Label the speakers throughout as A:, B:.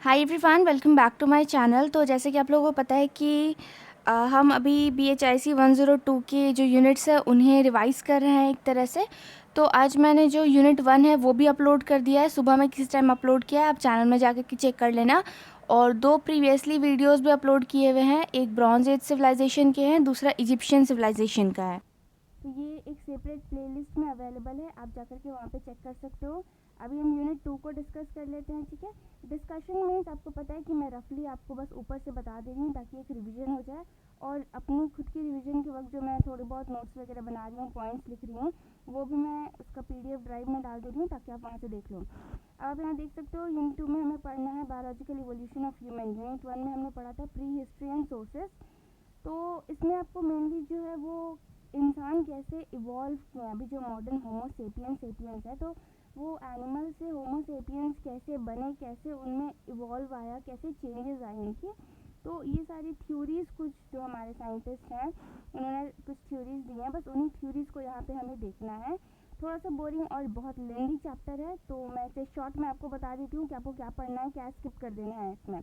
A: Hi everyone, welcome back to my channel. तो जैसे कि आप लोगों को पता है कि हम अभी BHIC 102 के जो यूनिट्स है उन्हें रिवाइज़ कर रहे हैं एक तरह से। तो आज मैंने जो यूनिट 1 है वो भी अपलोड कर दिया है, सुबह में किस टाइम अपलोड किया है आप चैनल में जाकर के चेक कर लेना। और 2 प्रीवियसली वीडियोस भी अपलोड किए हुए हैं, एक ब्रॉन्ज एज सिविलाइजेशन के हैं, दूसरा इजिप्शियन सिविलाइजेशन का है। तो ये एक सेपरेट प्लेलिस्ट में अवेलेबल है, आप जाकर के वहाँ पे चेक कर सकते हो। अभी हम यूनिट 2 को डिस्कस कर लेते हैं, ठीक है। डिस्कशन मीन्स आपको पता है कि मैं रफली आपको बस ऊपर से बता दे रही हूँ ताकि एक रिवीजन हो जाए, और अपनी खुद की रिवीजन के वक्त जो मैं थोड़ी बहुत नोट्स वगैरह बना रही हूँ, पॉइंट्स लिख रही हूँ, वो भी मैं उसका PDF ड्राइव में डाल दे रही हूँ ताकि आप वहाँ से देख लो। अब आप यहाँ देख सकते हो, यूनिट 2 में हमें पढ़ना है biological evolution of human. Unit 1 में हमने पढ़ा था प्री हिस्ट्री एंड सोर्सेस। तो इसमें आपको मेनली जो है वो इंसान कैसे इवॉल्व किए हैं। अभी जो मॉडर्न होमो सेपियंस है, तो वो एनिमल से होमो सेपियंस कैसे बने, कैसे उनमें इवॉल्व आया, कैसे चेंजेस आए उनकी। तो ये सारी थ्योरीज कुछ जो हमारे साइंटिस्ट हैं उन्होंने कुछ थ्योरीज दी हैं, बस उन्हीं थ्योरीज को यहाँ पे हमें देखना है। थोड़ा सा बोरिंग और बहुत लेंदी चैप्टर है, तो मैं इसे शॉर्ट में आपको बता देती हूँ कि आपको क्या पढ़ना है, क्या स्किप कर देना है इसमें।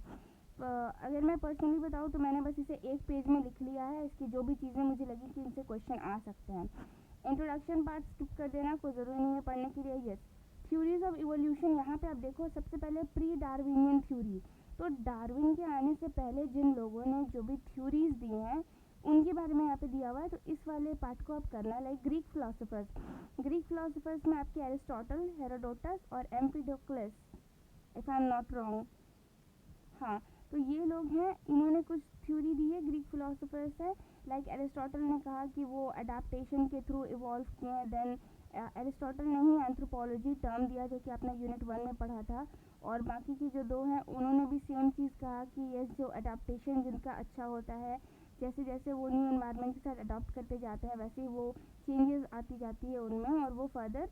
A: अगर मैं पर्सनली बताऊँ तो मैंने बस इसे एक पेज में लिख लिया है, इसकी जो भी चीज़ें मुझे लगी कि इनसे क्वेश्चन आ सकते हैं। इंट्रोडक्शन पार्ट स्किप कर देना, कोई ज़रूरी नहीं है पढ़ने के लिए। यस, थ्योरीज ऑफ इवोल्यूशन, यहाँ पे आप देखो सबसे पहले प्री डार्विनियन थ्योरी। तो डार्विन के आने से पहले जिन लोगों ने जो भी थ्योरीज दी हैं उनके बारे में यहाँ पे दिया हुआ है, तो इस वाले पार्ट को आप करना। लाइक ग्रीक फिलोसफर्स में आपके एरिस्टोटल, हेरोडोटस और Empedocles, if I am not wrong. हाँ, तो ये लोग हैं, इन्होंने कुछ थ्योरी दी है, ग्रीक फिलोसोफर्स है। लाइक एरिस्टोटल ने कहा कि वो अडेप्टेशन के थ्रू इवॉल्व किए हैं। देन एरिस्टोटल ने ही एंथ्रोपोलॉजी टर्म दिया जो कि आपने यूनिट 1 में पढ़ा था। और बाकी की जो 2 हैं उन्होंने भी सेम चीज़ कहा कि ये जो अडेप्टेशन जिनका अच्छा होता है, जैसे जैसे वो न्यू एनवायरनमेंट के साथ अडॉप्ट करते जाते हैं वैसे ही वो चेंजेस आती जाती है उनमें, और वो फर्दर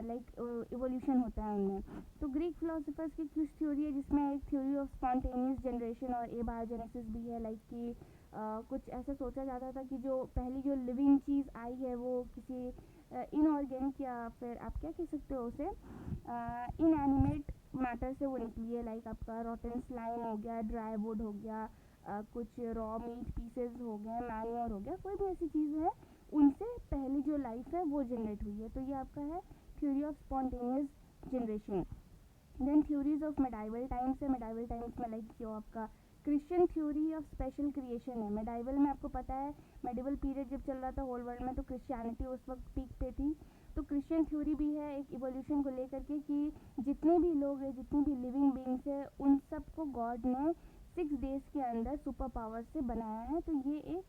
A: लाइक इवोल्यूशन होता है उनमें। तो ग्रीक फिलोसफर्स की कुछ थ्योरी है जिसमें एक थ्योरी ऑफ स्पॉन्टेनियस जनरेशन और एबायोजेनेसिस भी है। लाइक कि कुछ ऐसा सोचा जाता था कि जो पहली जो लिविंग चीज़ आई है वो किसी इनऑर्गेनिक या फिर आप क्या कह सकते हो उसे इनएनिमेट मैटर से वो निकली है। लाइक आपका रॉटन स्लाइम हो गया, ड्राई वुड हो गया, कुछ रॉ मीट पीसेस हो गए, मैन्योर हो गया, कोई भी ऐसी चीज़ है उनसे पहली जो लाइफ है वो जनरेट हुई है। तो ये आपका है theory of spontaneous generation. Then theories of medieval times है। मेडाइवल टाइम्स में लाइक जो आपका Christian theory of special creation है। मेडाइवल में आपको पता है मेडिवल पीरियड जब चल रहा था होल वर्ल्ड में, तो क्रिश्चियनिटी उस वक्त पीक पे थी। तो क्रिश्चियन थ्योरी भी है एक इवोल्यूशन को लेकर के कि जितने भी लोग हैं, जितनी भी लिविंग बींग्स है, उन सबको गॉड ने 6 डेज के अंदर सुपर पावर से बनाया है। तो ये एक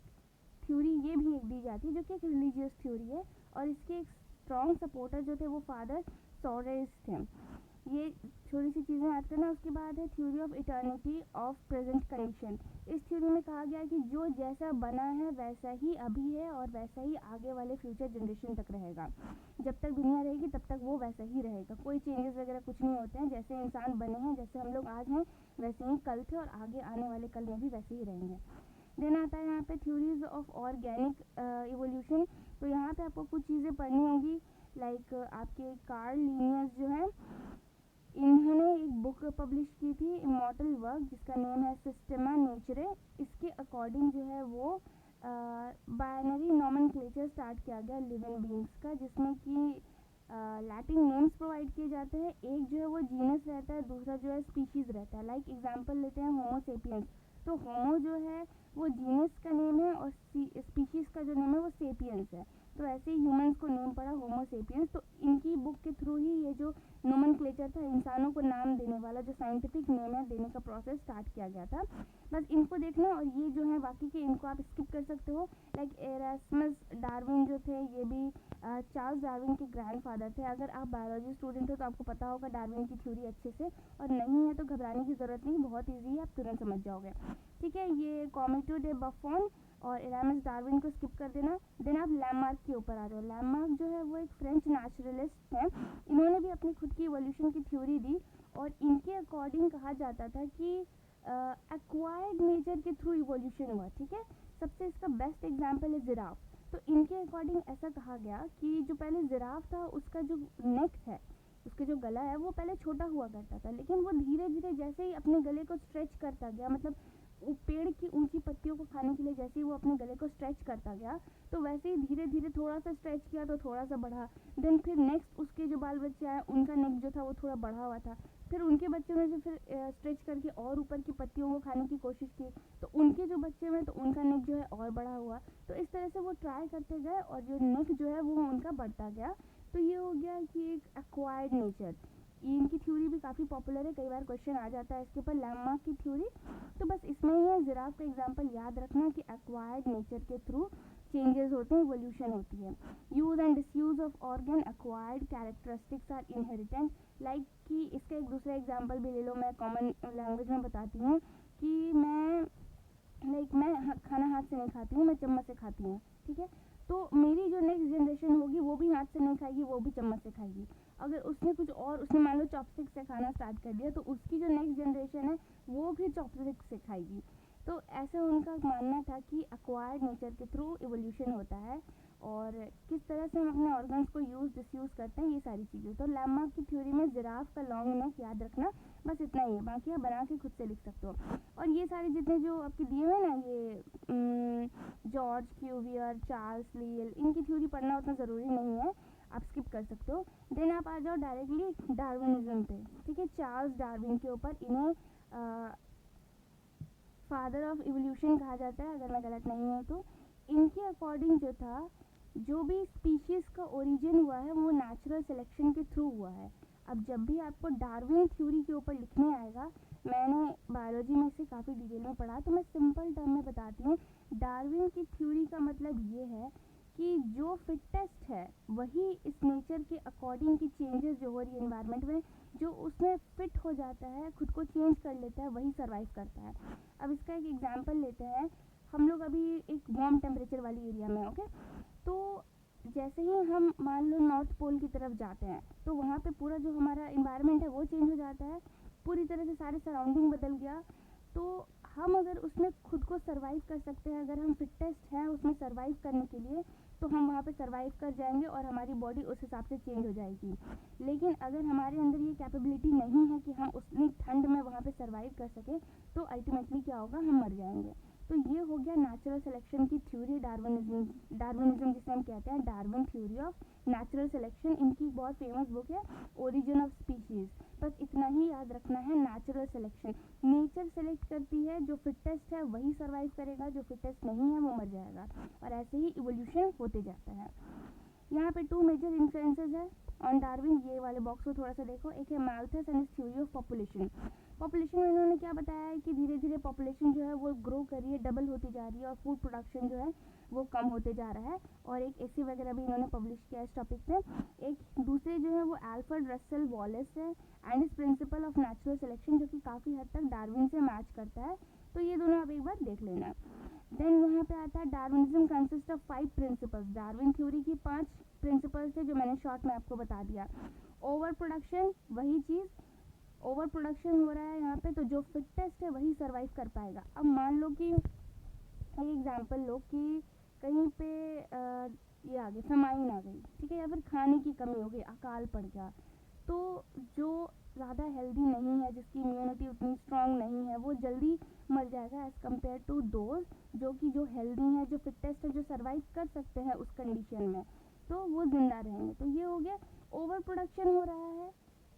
A: थ्योरी ये भी एक दी जाती है जो कि एक रिलीजियस थ्योरी है, और इसके एक स्ट्रॉन्ग सपोर्टर जो थे वो फादर सोरेस थे। ये थोड़ी सी चीज़ें याद करना। उसके बाद है theory of eternity of present condition. इस थ्योरी में कहा गया है कि जो जैसा बना है वैसा ही अभी है और वैसा ही आगे वाले फ्यूचर जनरेशन तक रहेगा। जब तक दुनिया रहेगी तब तक वो वैसा ही रहेगा, कोई चेंजेस वगैरह कुछ नहीं होते हैं। जैसे इंसान बने हैं, जैसे हम लोग आज हैं, वैसे ही कल थे और आगे आने वाले कल में भी वैसे ही रहेंगे। देन आता है यहाँ पे थ्योरीज ऑफ ऑर्गेनिक इवोल्यूशन। तो यहाँ पे आपको कुछ चीज़ें पढ़नी होगी। लाइक आपके कार्ल लिनियस जो है, इन्होंने एक बुक पब्लिश की थी, इमॉर्टल वर्क, जिसका नेम है सिस्टमा नेचरे। इसके अकॉर्डिंग जो है वो बाइनरी नॉमेनक्लेचर स्टार्ट किया गया लिविंग बींग्स का, जिसमें कि लैटिन नेम्स प्रोवाइड किए जाते हैं। एक जो है वो जीनस रहता है, दूसरा जो है स्पीशीज़ रहता है। लाइक एग्जांपल लेते हैं होमो सेपियंस। तो होमो जो है वो जीनस का नेम है और स्पीशीज़ का जो नेम है वो सेपियंस है। तो ऐसे ही ह्यूमंस को नेम पड़ा होमो सेपियंस। तो इनकी बुक के थ्रू ही ये जो नोमेनक्लेचर था, इंसानों को नाम देने वाला जो साइंटिफिक नेम है देने का प्रोसेस स्टार्ट किया गया था। बस इनको देखना, और ये जो है बाकी के इनको आप स्किप कर सकते हो। लाइक एरास्मस डार्विन जो थे, ये भी चार्ल्स डार्विन के ग्रैंडफादर थे। अगर आप बायोलॉजी स्टूडेंट हो तो आपको पता होगा डार्विन की थ्योरी अच्छे से, और नहीं है तो घबराने की ज़रूरत नहीं, बहुत ईजी है, आप तुरंत समझ जाओगे। ठीक है, ये कॉमेटो डे बफोन और एरामस डार्विन को स्किप कर देना। देन आप लैमार्क के ऊपर आ रहे हो। लैमार्क जो है वो एक फ्रेंच नेचुरलिस्ट हैं। इन्होंने भी अपनी खुद की इवोल्यूशन की थ्योरी दी, और इनके अकॉर्डिंग कहा जाता था कि एक्वायर्ड नेचर के थ्रू इवोल्यूशन हुआ। ठीक है, सबसे इसका बेस्ट एग्जांपल है जिराफ। तो इनके अकॉर्डिंग ऐसा कहा गया कि जो पहले जिराफ था उसका जो नेक है, उसके जो गला है वो पहले छोटा हुआ करता था, लेकिन वो धीरे धीरे जैसे ही अपने गले को स्ट्रेच करता गया, मतलब पेड़ की ऊंची पत्तियों को खाने के लिए जैसे ही वो अपने गले को स्ट्रेच करता गया, तो वैसे ही धीरे धीरे थोड़ा सा स्ट्रेच किया तो थोड़ा सा बढ़ा। देन फिर नेक्स्ट उसके जो बाल बच्चे आए उनका नेक जो था वो थोड़ा बढ़ा हुआ था, फिर उनके बच्चों ने जो फिर स्ट्रेच करके और ऊपर की पत्तियों को खाने की कोशिश की, तो उनके जो बच्चे हुए तो उनका नेक जो है और बढ़ा हुआ। तो इस तरह से वो ट्राई करते गए और जो नेक जो है वो उनका बढ़ता गया। तो ये हो गया कि एक एक्वायर्ड नेचर। इनकी थ्योरी भी काफ़ी पॉपुलर है, कई बार क्वेश्चन आ जाता है इसके ऊपर, लैंडमार्क की थ्योरी। तो बस इसमें ही है, जिराफ का एग्जांपल याद रखना कि एक्वायर्ड नेचर के थ्रू चेंजेस होते हैं, इवोल्यूशन होती है। Use and disuse of organ, acquired characteristics are inherited. Like कि इसका एक दूसरा एग्जांपल भी ले लो, मैं कॉमन लैंग्वेज में बताती हूँ कि मैं खाना हाथ से नहीं खाती हूँ, मैं चम्मच से खाती हूँ, ठीक है। तो मेरी जो नेक्स्ट जनरेशन होगी वो भी हाथ से नहीं खाएगी, वो भी चम्मच से खाएगी। अगर उसने कुछ और, उसने मान लो चॉपस्टिक से खाना स्टार्ट कर दिया, तो उसकी जो नेक्स्ट जनरेशन है वो भी चॉपस्टिक से खाएगी। तो ऐसे उनका मानना था कि एक्वायर्ड नेचर के थ्रू इवोल्यूशन होता है, और किस तरह से हम अपने ऑर्गन्स को यूज़ डिसयूज़ करते हैं, ये सारी चीज़ें। तो लैंडमार्क की थ्योरी में जिराफ का लॉन्ग नेक याद रखना, बस इतना ही है, बाकी आप बना के खुद से लिख सकते हो। और ये सारे जितने जो आपके दिए हुए ना, ये जॉर्ज क्यूवियर, चार्ल्स लील, इनकी थ्योरी पढ़ना उतना ज़रूरी नहीं है, आप स्किप कर सकते हो। देन आप आ जाओ डायरेक्टली डार्विनिज्म पे, ठीक है। चार्ल्स डार्विन के ऊपर, इन्हें फादर ऑफ इवोल्यूशन कहा जाता है अगर मैं गलत नहीं हूँ तो। इनके अकॉर्डिंग जो था, जो भी स्पीशीज़ का ओरिजिन हुआ है वो नेचुरल सिलेक्शन के थ्रू हुआ है। अब जब भी आपको डार्विन थ्योरी के ऊपर लिखने आएगा, मैंने बायोलॉजी में इसे काफ़ी डिटेल में पढ़ा, तो मैं सिंपल टर्म में बताती हूँ। डार्विन की थ्योरी का मतलब ये है कि जो फिटेस्ट है वही इस नेचर के अकॉर्डिंग की चेंजेस जो हो रही है एनवायरनमेंट में, जो उसमें फिट हो जाता है, खुद को चेंज कर लेता है, वही सर्वाइव करता है। अब इसका एक एग्जांपल लेते हैं, हम लोग अभी एक वार्म टेम्परेचर वाली एरिया में, ओके। तो जैसे ही हम मान लो नॉर्थ पोल की तरफ जाते हैं, तो वहाँ पे पूरा जो हमारा इन्वायरमेंट है वो चेंज हो जाता है, पूरी तरह से सारे सराउंडिंग बदल गया। तो हम अगर उसमें खुद को सर्वाइव कर सकते हैं, अगर हम फिटेस्ट हैं उसमें सर्वाइव करने के लिए, तो हम वहाँ पे सर्वाइव कर जाएंगे और हमारी बॉडी उस हिसाब से चेंज हो जाएगी। लेकिन अगर हमारे अंदर ये कैपेबिलिटी नहीं है कि हम उतनी ठंड में वहाँ पे सर्वाइव कर सकें, तो अल्टीमेटली क्या होगा, हम मर जाएंगे। तो ये हो गया नेचुरल सिलेक्शन की थ्योरी, डार्विनिज्म जिसे हम कहते हैं, Darwin theory of natural selection. इनकी बहुत फेमस बुक है ओरिजिन ऑफ स्पीशीज़। बस इतना ही याद रखना है, नेचुरल सिलेक्शन, नेचर सेलेक्ट करती है, जो फिटेस्ट है वही सर्वाइव करेगा, जो फिटेस्ट नहीं है वो मर जाएगा, और ऐसे ही इवोल्यूशन होते जाता है। यहाँ पे 2 मेजर इन्फ्लुएंसेस है ऑन डार्विन, ये वाले बॉक्स को थोड़ा सा देखो। एक है Malthus and his theory of population. Population में इन्होंने क्या बताया है कि धीरे धीरे पॉपुलेशन जो है वो ग्रो कर रही है, डबल होती जा रही है, और फूड प्रोडक्शन जो है वो कम होते जा रहा है। और एक एसी वगैरह भी इन्होंने पब्लिश किया इस टॉपिक पे। एक दूसरे जो है वो अल्फ्रेड रसेल वॉलेस है and his principle of natural selection, जो कि काफ़ी हद तक डार्विन से मैच करता है। तो ये दोनों आप एक बार देख लेना। देन यहाँ पे आता है Darwinism consist of 5 principles. Darwin theory की 5 प्रिंसिपल्स थे जो मैंने शॉर्ट में आपको बता दिया। ओवर प्रोडक्शन, वही चीज़, ओवर प्रोडक्शन हो रहा है यहाँ पे, तो जो फिटेस्ट है वही सर्वाइव कर पाएगा। अब मान लो कि एक एग्जांपल लो कि कहीं पे ये आ गई, फेमाइन आ गई, ठीक है, या फिर खाने की कमी हो गई, अकाल पड़ गया, तो जो ज़्यादा हेल्दी नहीं है, जिसकी इम्यूनिटी उतनी स्ट्रांग नहीं है, वो जल्दी मर जाएगा एज़ कम्पेयर टू दोज जो हेल्दी हैं, जो फिटेस्ट है, जो सर्वाइव कर सकते हैं उस कंडीशन में, तो वो ज़िंदा रहेंगे। तो ये हो गया, ओवर प्रोडक्शन हो रहा है,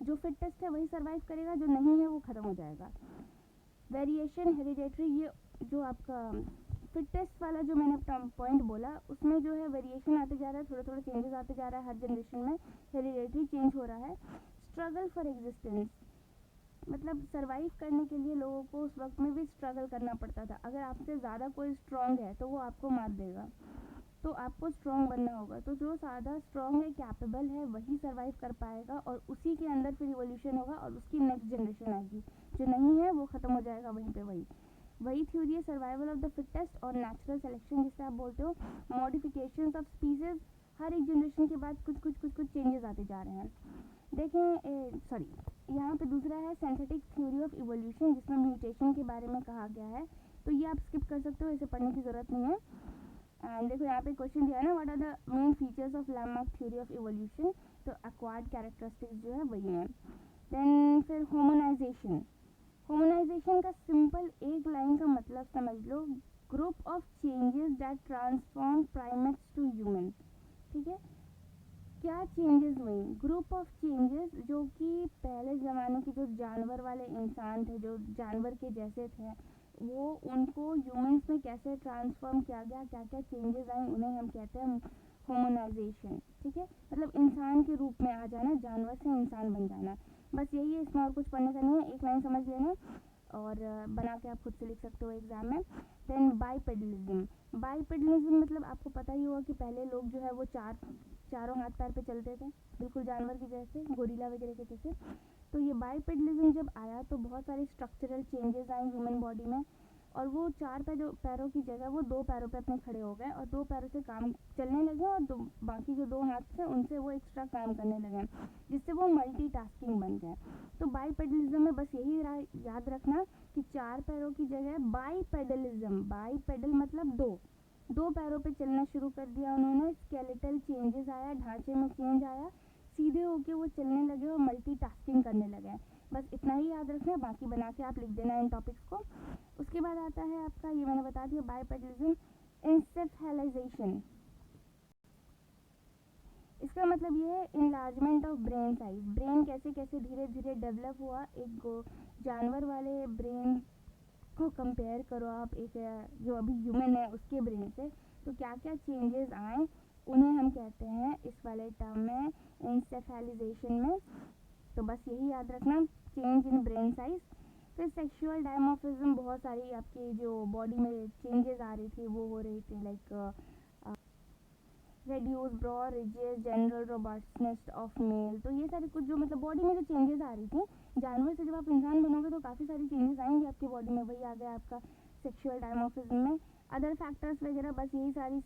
A: जो फिटेस्ट है वही सर्वाइव करेगा, जो नहीं है वो ख़त्म हो जाएगा। वेरिएशन, हेरिडेटरी, ये जो आपका फिटेस्ट वाला जो मैंने अपना पॉइंट बोला, उसमें जो है वेरिएशन आते जा रहा है, थोड़ा थोड़ा चेंजेस आते जा रहा है हर जनरेशन में, हेरिडेटरी चेंज हो रहा है। स्ट्रगल फॉर एग्जिस्टेंस, मतलब सर्वाइव करने के लिए लोगों को उस वक्त में भी स्ट्रगल करना पड़ता था। अगर आपसे ज़्यादा कोई स्ट्रॉन्ग है तो वो आपको मार देगा, तो आपको स्ट्रॉन्ग बनना होगा। तो जो ज़्यादा स्ट्रॉन्ग है, कैपेबल है, वही सर्वाइव कर पाएगा, और उसी के अंदर फिर इवोल्यूशन होगा और उसकी नेक्स्ट जनरेशन आएगी। जो नहीं है वो ख़त्म हो जाएगा वहीं पे। वही थ्योरी है सर्वाइवल ऑफ द फिटेस्ट और नेचुरल सिलेक्शन, जिसे आप बोलते हो मॉडिफिकेशंस ऑफ स्पीसीज। हर एक जनरेशन के बाद कुछ चेंजेस आते जा रहे हैं। देखें, यहाँ पे दूसरा है सिंथेटिक थ्योरी ऑफ इवोल्यूशन, जिसमें म्यूटेशन के बारे में कहा गया है, तो ये आप स्किप कर सकते हो, इसे पढ़ने की ज़रूरत नहीं है। एंड देखो यहाँ पे क्वेश्चन दिया है ना, what are the main features of Lamarck theory of evolution. तो एक्वायर्ड कैरेक्टरिस्टिक्स जो है वही है। देन फिर होमोनाइजेशन। होमोनाइजेशन का सिंपल एक लाइन का मतलब समझ लो, group of changes that transform primates to human. ठीक है, क्या चेंजेस हुई? ग्रुप ऑफ चेंजेस जो कि पहले ज़माने के जो जानवर वाले इंसान थे, जो जानवर के जैसे थे, वो उनको ह्यूमंस में कैसे ट्रांसफॉर्म किया गया, क्या क्या चेंजेस आए, उन्हें हम कहते हैं होमोनाइजेशन। ठीक है, मतलब इंसान के रूप में आ जाना, जानवर से इंसान बन जाना। बस यही है, इसमें और कुछ पढ़ने का नहीं है, एक लाइन समझ लेना और बना के आप खुद से लिख सकते हो एग्जाम में। देन बाइपेडलिज्म। बाइपेडलिज्म मतलब आपको पता ही होगा कि पहले लोग जो है वो चारों हाथ पैर पे चलते थे, बिल्कुल जानवर के जैसे, गोरिल्ला वगैरह के जैसे। तो ये बाइपेडलिज्म जब आया तो बहुत सारे स्ट्रक्चरल चेंजेस आए ह्यूमन बॉडी में, और वो चार पैरों की जगह वो दो पैरों पे अपने खड़े हो गए और दो पैरों से काम चलने लगे, और बाकी जो दो हाथ थे उनसे वो एक्स्ट्रा काम करने लगे, जिससे वो मल्टीटास्किंग बन गए। तो बाइपेडलिज्म में बस यही याद रखना कि चार पैरों की जगह बाइपेडलिज्म, बाइपेडल मतलब दो पैरों पे चलना शुरू कर दिया उन्होंने, स्केलेटल चेंजेस आया, ढांचे में चेंज आया, सीधे होके वो चलने लगे और मल्टीटास्किंग करने लगे। बस इतना ही याद रखना, बाकी बना के आप लिख देना इन टॉपिक्स को। उसके बाद आता है आपका, ये मैंने बता दिया, बाइपेडलिज्म। एंसेफेलाइजेशन, इसका मतलब ये है enlargement of brain size. Brain कैसे कैसे धीरे धीरे डेवलप हुआ, एक जानवर वाले ब्रेन को कंपेयर करो आप एक जो अभी ह्यूमन है उसके ब्रेन से, तो क्या क्या चेंजेस आए उन्हें हम कहते हैं इस वाले टर्म में एंसेफेलाइजेशन में। तो बस यही याद रखना, चेंज इन ब्रेन साइज। फिर सेक्सुअल डायमॉर्फिज्म, बहुत सारी आपकी जो बॉडी में चेंजेस आ रही थी वो हो रही थी, like reduce broad ridges general robustness of male. तो ये सारी कुछ जो मतलब बॉडी में जो चेंजेस आ रही थी, जानवर से जब आप इंसान बनोगे तो काफ़ी सारी चेंजेस आएंगे आपकी बॉडी में, वही आ गया आपका सेक्सुअल डायमॉर्फिज्म में। अदर फैक्टर्स वगैरह बस यही सारी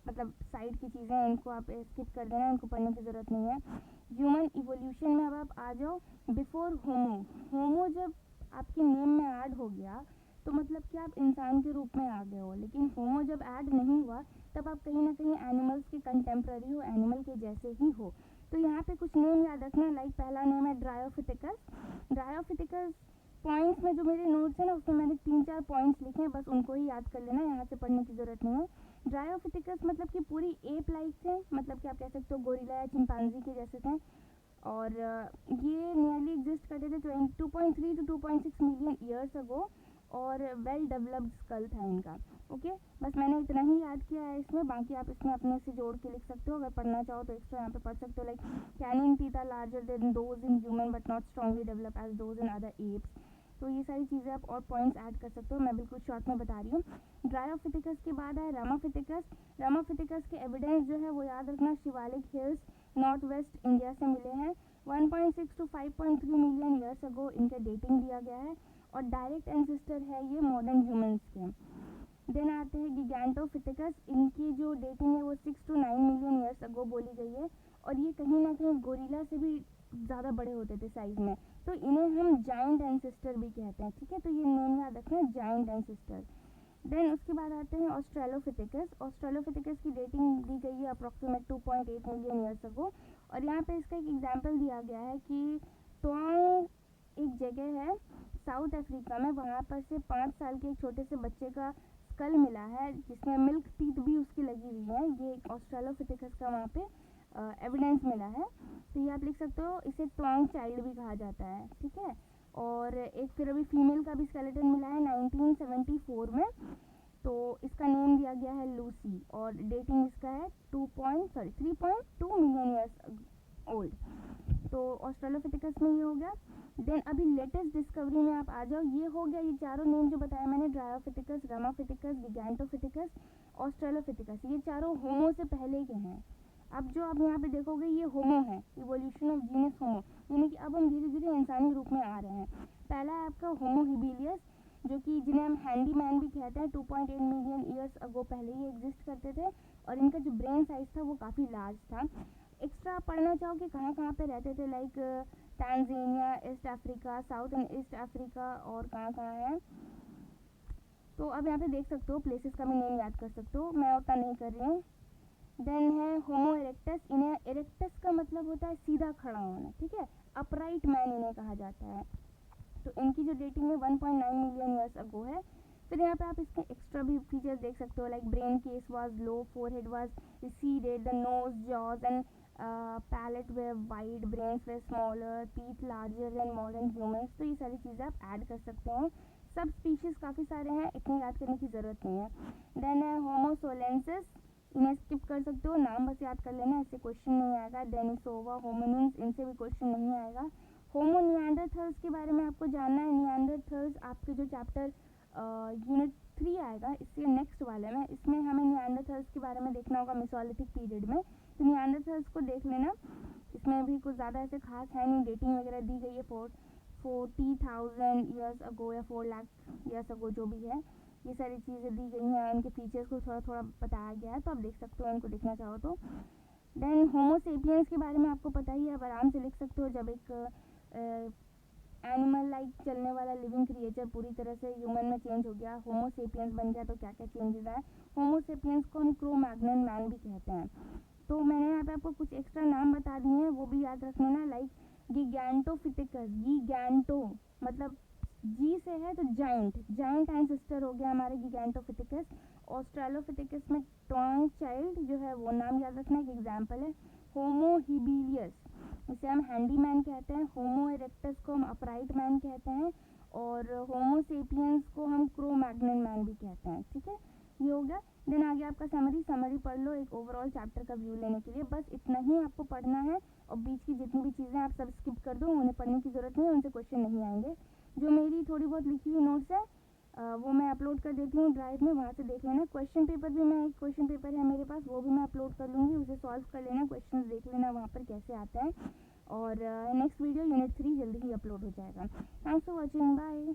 A: मतलब साइड की चीज़ें हैं, इनको आप स्किप कर देना, इनको पढ़ने की ज़रूरत नहीं है। ह्यूमन इवोल्यूशन में अब आप आ जाओ, बिफोर होमो। होमो जब आपकी नेम में ऐड हो गया तो मतलब कि आप इंसान के रूप में आ गए हो, लेकिन होमो जब ऐड नहीं हुआ तब आप कहीं ना कहीं एनिमल्स के कंटेम्प्रेरी हो, एनिमल के जैसे ही हो। तो यहाँ पे कुछ नेम याद रखना, लाइक पहला नेम है ड्रायोफिटिकस। ड्रायोफिटिकस पॉइंट्स में जो मेरे नोट्स हैं ना उसमें मैंने 3-4 पॉइंट्स लिखे हैं, बस उनको ही याद कर लेना, यहाँ से पढ़ने की ज़रूरत नहीं है। ड्रायोफिटिकस मतलब कि पूरी एप लाइक थे, मतलब कि आप कह सकते हो गोरिल्ला या चिंपांजी के जैसे थे, और ये नियरली एग्जिस्ट करते थे 2.3 to 2.6 मिलियन ईयर्स अगो, और वेल डेवलप्ड स्कल था इनका। ओके, बस मैंने इतना ही याद किया है इसमें, बाकी आप इसमें अपने से जोड़ के लिख सकते हो, अगर पढ़ना चाहो तो एक्स्ट्रा यहाँ पे पढ़ सकते हो, like canine teeth are larger than those in human but not strongly develop as those in other apes. तो ये सारी चीज़ें आप और पॉइंट्स ऐड कर सकते हो, मैं बिल्कुल शॉर्ट में बता रही हूँ। ड्रायोफिटिकस के बाद है रामाफिटिकस। रामाफिटिकस के एविडेंस जो है वो याद रखना, Shivalik hills north west India से मिले हैं। 1.6 to 5.3 मिलियन ईयर्स अगो इनका डेटिंग दिया गया है, और डायरेक्ट एंसेस्टर है ये मॉडर्न ह्यूमंस के। देन आते हैं गिगैंटोफिटिकस, इनकी जो डेटिंग है वो 6 to 9 मिलियन ईयर्स अगो बोली गई है, और ये कहीं ना कहीं गोरिल्ला से भी ज़्यादा बड़े होते थे साइज में, तो इन्हें हम जाइंट एंसेस्टर भी कहते हैं। ठीक है, तो ये नेम याद रखना, जाइंट एंसेस्टर। देन उसके बाद आते हैं ऑस्ट्रेलोफिटिकस। ऑस्ट्रेलोफिटिकस की डेटिंग दी गई है अप्रॉक्सीमेट 2.8 मिलियन ईयर्स अगो, और यहाँ पे इसका एक एग्जाम्पल दिया गया है कि टोंग एक जगह है साउथ अफ्रीका में, वहाँ पर से 5 साल के एक छोटे से बच्चे का स्कल मिला है जिसमें मिल्क टीथ भी उसकी लगी हुई है, ये ऑस्ट्रेलोफिटिकस का वहाँ पे एविडेंस मिला है। तो ये आप लिख सकते हो, इसे टोंग चाइल्ड भी कहा जाता है। ठीक है, और एक फिर अभी फीमेल का भी स्केलेटन मिला है 1974 में, तो इसका नेम दिया गया है लूसी, और डेटिंग इसका है 3.2 मिलियन ईयर्स ओल्ड। तो ऑस्ट्रेलोफिटिकस में ये हो गया। देन अभी लेटेस्ट डिस्कवरी में आप आ जाओ, ये हो गया, ये चारों नेम जो बताया मैंने, ड्रायोफिटिकस, रामाफिटिकस, गिगैंटोफिटिकस, ऑस्ट्रेलोफिटिकस, ये चारों होमो से पहले के हैं। अब जो आप यहाँ पे देखोगे ये होमो है, इवोल्यूशन ऑफ जीनस होमो, यानी कि अब हम धीरे धीरे इंसानी रूप में आ रहे हैं। पहला है आपका होमो हिबिलियस, जो कि जिन्हें हम हैंडी मैन भी कहते हैं, 2.8 मिलियन ईयर्स अगो पहले ही एग्जिस्ट करते थे, और इनका जो ब्रेन साइज था वो काफ़ी लार्ज था। एक्स्ट्रा पढ़ना चाहो कि कहाँ कहाँ पे रहते थे, like Tanzania, east Africa, south and east Africa, और कहाँ कहाँ है, तो अब यहाँ पे देख सकते हो, प्लेसेस का भी नेम याद कर सकते हो, मैं उतना नहीं कर रही हूँ। देन है होमो इरेक्टस, इन्हें इरेक्टस का मतलब होता है सीधा खड़ा होना, ठीक है, अपराइट मैन इन्हें कहा जाता है। तो इनकी जो डेटिंग है 1.9 मिलियन ईयर्स अगो है। फिर यहाँ पे आप इसके एक्स्ट्रा भी फीचर्स देख सकते हो, like brain case was low, forehead was receded, the nose, jaws and palate were wide, brains were smaller, teeth larger than modern humans. तो ये सारी चीज़ें आप ऐड कर सकते हैं। सब स्पीशीज़ काफ़ी सारे हैं, इतने याद करने की ज़रूरत नहीं है। देन है होमोसोलेंसिस, इन्हें स्किप कर सकते हो, नाम बस याद कर लेना, इससे क्वेश्चन नहीं आएगा। डेनिसोवा, होमिनिन्स, इनसे भी क्वेश्चन नहीं आएगा। होमो निएंडरथल्स के बारे में आपको जानना है। निएंडरथल्स आपके जो चैप्टर यूनिट 3 आएगा, इससे नेक्स्ट वाले में, इसमें हमें निएंडरथल्स के बारे में देखना होगा मेसोलिथिक पीरियड में। तो निएंडरथल्स को देख लेना, इसमें भी कुछ ज़्यादा ऐसे खास है नहीं, डेटिंग वगैरह दी गई है 40,000 ईयर्स अगो या 4 लाख ईयर्स अगो, जो भी है ये सारी चीज़ें दी गई हैं। उनके फीचर्स को थोड़ा थोड़ा बताया गया है, तो आप देख सकते हो इनको देखना चाहो तो। देन होमो सेपियंस के बारे में आपको पता ही है, आप आराम से लिख सकते हो। जब एक एनिमल लाइक चलने वाला लिविंग क्रिएचर पूरी तरह से ह्यूमन में चेंज हो गया, होमो सेपियंस बन गया, तो क्या क्या चेंजेस आए। होमो सेपियंस को हम क्रो मैग्नन मैन भी कहते हैं। तो मैंने यहाँ पे आपको कुछ एक्स्ट्रा नाम बता दिए हैं, वो भी याद रख लेना, लाइक गिगैंटोफिटिकस, गिगैंटो मतलब जी से है तो जाइंट, जाइंट एंसेस्टर हो गया हमारे गिगैंटोफिटिकस। ऑस्ट्रेलोफिटिकस में ट्रॉन्ग चाइल्ड जो है वो नाम याद रखना, एक एग्जाम्पल है। होमो हिबिलियस, इसे हम हैंडी मैन कहते हैं। होमो इरेक्टस को हम अपराइट मैन कहते हैं, और होमो सेपियंस को हम क्रो मैग्नन मैन भी कहते हैं, ठीक है, ये हो गया। देन आगे आपका समरी पढ़ लो एक ओवरऑल चैप्टर का व्यू लेने के लिए, बस इतना ही आपको पढ़ना है। और बीच की जितनी भी चीज़ें आप सब स्किप कर दो, उन्हें पढ़ने की ज़रूरत नहीं है, उनसे क्वेश्चन नहीं आएंगे। जो मेरी थोड़ी बहुत लिखी हुई नोट्स है वो मैं अपलोड कर देती हूँ ड्राइव में, वहाँ से देख लेना। क्वेश्चन पेपर भी मैं, एक क्वेश्चन पेपर है मेरे पास, वो भी मैं अपलोड कर लूँगी, उसे सॉल्व कर लेना, क्वेश्चन देख लेना वहाँ पर कैसे आता है। और नेक्स्ट वीडियो यूनिट 3 जल्दी ही अपलोड हो जाएगा। Thanks for watching, bye.